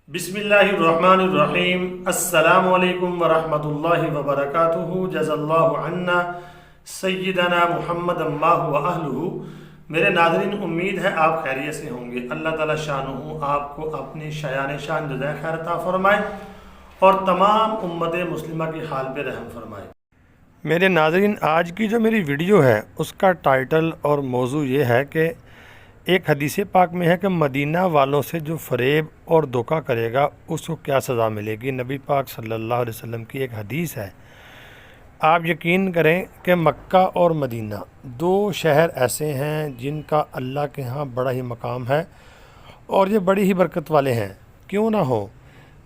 بسم اللہ الرحمن الرحیم۔ السلام علیکم ورحمۃ اللہ وبرکاتہ۔ جزا اللہ عنا سیدنا محمد اللہ و اہلہ۔ میرے ناظرین، امید ہے آپ خیریت سے ہوں گے۔ اللہ تعالیٰ شانہ آپ کو اپنی شایان شان جزائے خیر عطا فرمائے اور تمام امت مسلمہ کی حال پہ رحم فرمائے۔ میرے ناظرین، آج کی جو میری ویڈیو ہے اس کا ٹائٹل اور موضوع یہ ہے کہ ایک حدیث پاک میں ہے کہ مدینہ والوں سے جو فریب اور دھوکہ کرے گا اس کو کیا سزا ملے گی۔ نبی پاک صلی اللہ علیہ وسلم کی ایک حدیث ہے۔ آپ یقین کریں کہ مکہ اور مدینہ دو شہر ایسے ہیں جن کا اللہ کے ہاں بڑا ہی مقام ہے اور یہ بڑی ہی برکت والے ہیں۔ کیوں نہ ہو،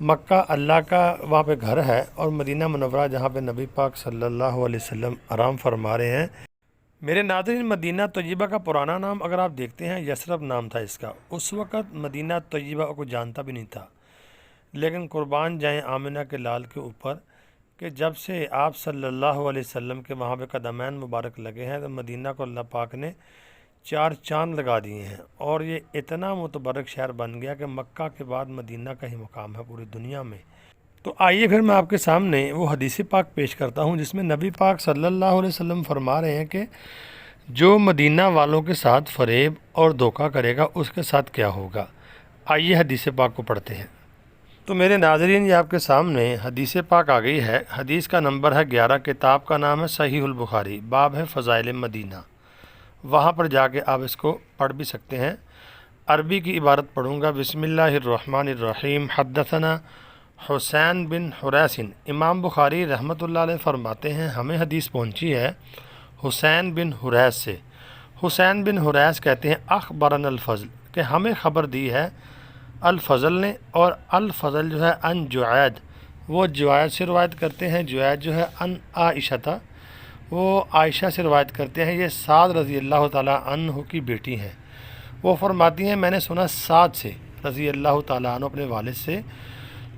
مکہ اللہ کا وہاں پہ گھر ہے اور مدینہ منورہ جہاں پہ نبی پاک صلی اللہ علیہ وسلم آرام فرما رہے ہیں۔ میرے ناظرین، مدینہ طیبہ کا پرانا نام اگر آپ دیکھتے ہیں یثرب نام تھا اس کا۔ اس وقت مدینہ طیبہ کو جانتا بھی نہیں تھا، لیکن قربان جائیں آمنہ کے لال کے اوپر کہ جب سے آپ صلی اللہ علیہ وسلم کے وہاں پہ قدمین مبارک لگے ہیں تو مدینہ کو اللہ پاک نے 4 چاند لگا دیے ہیں اور یہ اتنا متبرک شہر بن گیا کہ مکہ کے بعد مدینہ کا ہی مقام ہے پوری دنیا میں۔ تو آئیے پھر میں آپ کے سامنے وہ حدیث پاک پیش کرتا ہوں جس میں نبی پاک صلی اللہ علیہ وسلم فرما رہے ہیں کہ جو مدینہ والوں کے ساتھ فریب اور دھوکہ کرے گا اس کے ساتھ کیا ہوگا۔ آئیے حدیث پاک کو پڑھتے ہیں۔ تو میرے ناظرین، یہ آپ کے سامنے حدیث پاک آ گئی ہے۔ حدیث کا نمبر ہے 11، کتاب کا نام ہے صحیح البخاری، باب ہے فضائل مدینہ۔ وہاں پر جا کے آپ اس کو پڑھ بھی سکتے ہیں۔ عربی کی عبارت پڑھوں گا۔ بسم اللہ الرحمن الرحیم۔ حدثنا حسین بن حریث۔ امام بخاری رحمۃ اللہ علیہ فرماتے ہیں ہمیں حدیث پہنچی ہے حسین بن حریث سے۔ حسین بن حریث کہتے ہیں اخبرنا الفضل، کہ ہمیں خبر دی ہے الفضل نے، اور الفضل جو ہے ان جعید، وہ جعید سے روایت کرتے ہیں۔ جعید جو ہے ان عائشہ تھا، وہ عائشہ سے روایت کرتے ہیں۔ یہ سعد رضی اللہ تعالیٰ عنہ کی بیٹی ہیں۔ وہ فرماتی ہیں میں نے سنا سعد سے رضی اللہ تعالیٰ عنہ اپنے والد سے،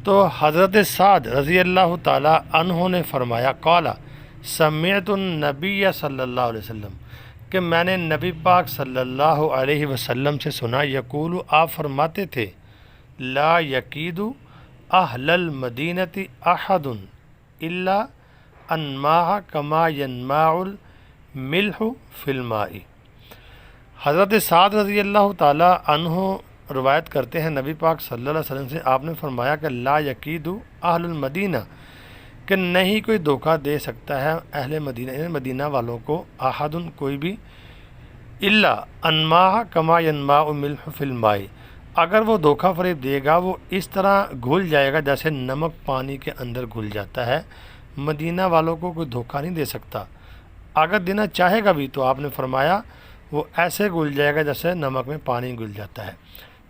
تو حضرت سعد رضی اللہ تعالیٰ عنہ نے فرمایا قال سمعت النبی صلی اللہ علیہ وسلم، کہ میں نے نبی پاک صلی اللہ علیہ وسلم سے سنا یقول، آپ فرماتے تھے لا یکید اہل المدینۃ احد الا انماع کما ینماع الملح فی الماء۔ حضرت سعد رضی اللہ تعالیٰ عنہ روایت کرتے ہیں نبی پاک صلی اللہ علیہ وسلم سے، آپ نے فرمایا کہ لا یکید اہل المدینہ، کہ نہیں کوئی دھوکہ دے سکتا ہے اہل مدینہ، یعنی مدینہ والوں کو، احد کوئی بھی، الا انماع کما ینماع الملح فی الماء، اگر وہ دھوکہ فریب دے گا وہ اس طرح گھل جائے گا جیسے نمک پانی کے اندر گھل جاتا ہے۔ مدینہ والوں کو کوئی دھوکہ نہیں دے سکتا، اگر دینا چاہے گا بھی تو آپ نے فرمایا وہ ایسے گھل جائے گا جیسے نمک میں پانی گھل جاتا ہے۔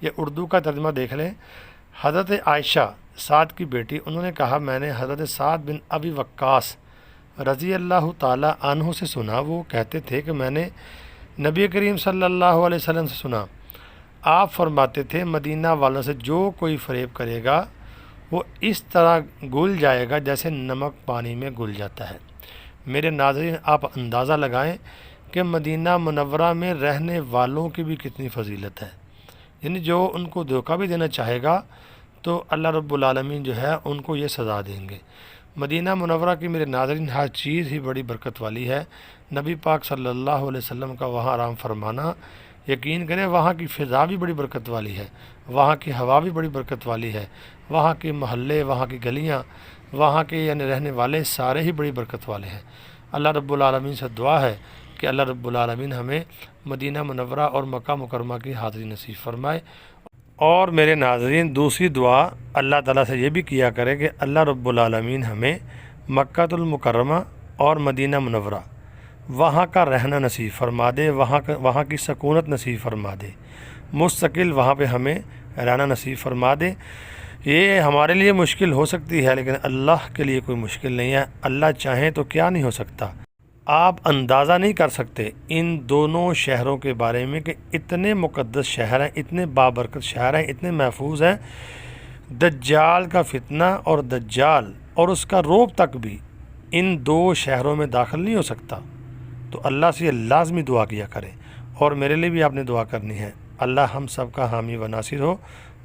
یہ اردو کا ترجمہ دیکھ لیں۔ حضرت عائشہ سعد کی بیٹی، انہوں نے کہا میں نے حضرت سعد بن ابی وقاص رضی اللہ تعالیٰ عنہ سے سنا، وہ کہتے تھے کہ میں نے نبی کریم صلی اللہ علیہ وسلم سے سنا، آپ فرماتے تھے مدینہ والوں سے جو کوئی فریب کرے گا وہ اس طرح گھل جائے گا جیسے نمک پانی میں گھل جاتا ہے۔ میرے ناظرین، آپ اندازہ لگائیں کہ مدینہ منورہ میں رہنے والوں کی بھی کتنی فضیلت ہے، یعنی جو ان کو دھوکہ بھی دینا چاہے گا تو اللہ رب العالمین جو ہے ان کو یہ سزا دیں گے۔ مدینہ منورہ کی میرے ناظرین ہر چیز ہی بڑی برکت والی ہے۔ نبی پاک صلی اللہ علیہ وسلم کا وہاں آرام فرمانا، یقین کریں وہاں کی فضا بھی بڑی برکت والی ہے، وہاں کی ہوا بھی بڑی برکت والی ہے، وہاں کے محلے، وہاں کی گلیاں، وہاں کے یعنی رہنے والے سارے ہی بڑی برکت والے ہیں۔ اللہ رب العالمین سے دعا ہے کہ اللہ رب العالمین ہمیں مدینہ منورہ اور مکہ مکرمہ کی حاضری نصیب فرمائے۔ اور میرے ناظرین، دوسری دعا اللہ تعالیٰ سے یہ بھی کیا کرے کہ اللہ رب العالمین ہمیں مکہ المکرمہ اور مدینہ منورہ وہاں کا رہنا نصیب فرما دے، وہاں کی سکونت نصیب فرما دے، مستقل وہاں پہ ہمیں رہنا نصیب فرما دے۔ یہ ہمارے لیے مشکل ہو سکتی ہے لیکن اللہ کے لیے کوئی مشکل نہیں ہے، اللہ چاہیں تو کیا نہیں ہو سکتا۔ آپ اندازہ نہیں کر سکتے ان دونوں شہروں کے بارے میں کہ اتنے مقدس شہر ہیں، اتنے بابرکت شہر ہیں، اتنے محفوظ ہیں۔ دجال کا فتنہ اور دجال اور اس کا روب تک بھی ان دو شہروں میں داخل نہیں ہو سکتا۔ تو اللہ سے لازمی دعا کیا کریں، اور میرے لیے بھی آپ نے دعا کرنی ہے۔ اللہ ہم سب کا حامی و ناصر ہو۔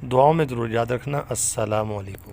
دعاؤں میں ضرور یاد رکھنا۔ السلام علیکم۔